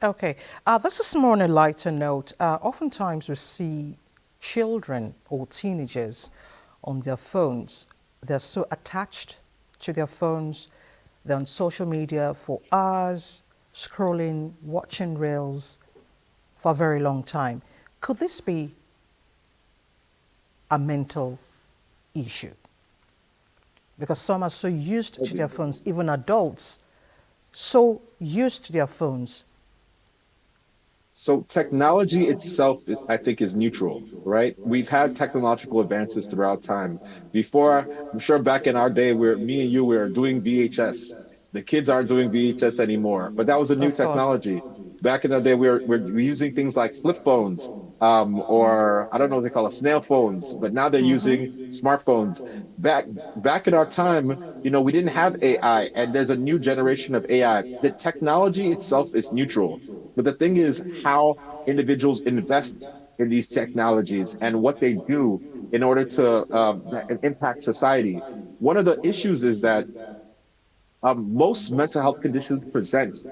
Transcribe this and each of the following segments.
Okay, this is more on a lighter note. Oftentimes we see children or teenagers on their phones. They're so attached to their phones. They're on social media for hours, scrolling, watching reels for a very long time. Could this be a mental issue? Because some are so used to their phones, even adults, so used to their phones. So technology itself, I think, is neutral, right? We've had technological advances throughout time. Before, I'm sure back in our day, where me and you were doing VHS. The kids aren't doing VHS anymore, but that was a new Of course. technology. Back in the day, we're using things like flip phones, or I don't know what they call it, snail phones, but now they're Mm-hmm. using smartphones. Back back in our time, we didn't have AI, and there's a new generation of AI. The technology itself is neutral. But the thing is how individuals invest in these technologies and what they do in order to impact society. One of the issues is that most mental health conditions present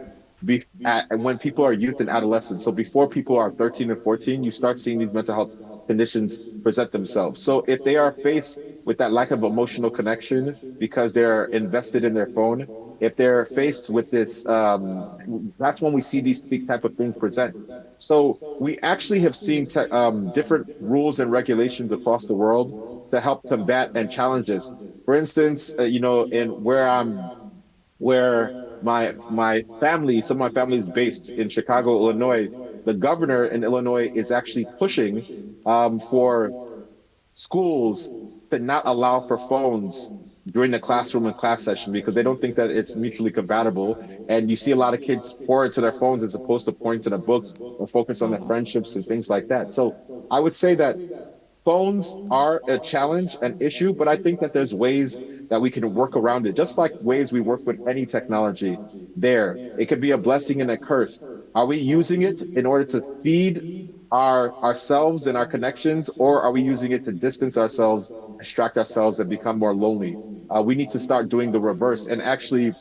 when people are youth and adolescents. So before people are 13 and 14, you start seeing these mental health conditions present themselves. So if they are faced with that lack of emotional connection because they're invested in their phone, if they're faced with this, that's when we see these big type of things present. So we actually have seen different rules and regulations across the world to help combat and challenge this. For instance, in where some of my family is based in Chicago, Illinois. The governor in Illinois is actually pushing for schools to not allow for phones during the classroom and class session because they don't think that it's mutually compatible. And you see a lot of kids pour into their phones as opposed to pouring to their books or focus on their friendships and things like that. So I would say that phones are a challenge, an issue, but I think that there's ways that we can work around it, just like ways we work with any technology. There, it could be a blessing and a curse. Are we using it in order to feed ourselves and our connections, or are we using it to distance ourselves, distract ourselves, and become more lonely? We need to start doing the reverse and actually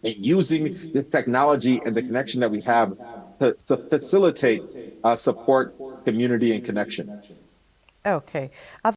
using this technology and the connection that we have to facilitate support, community, and connection. Okay.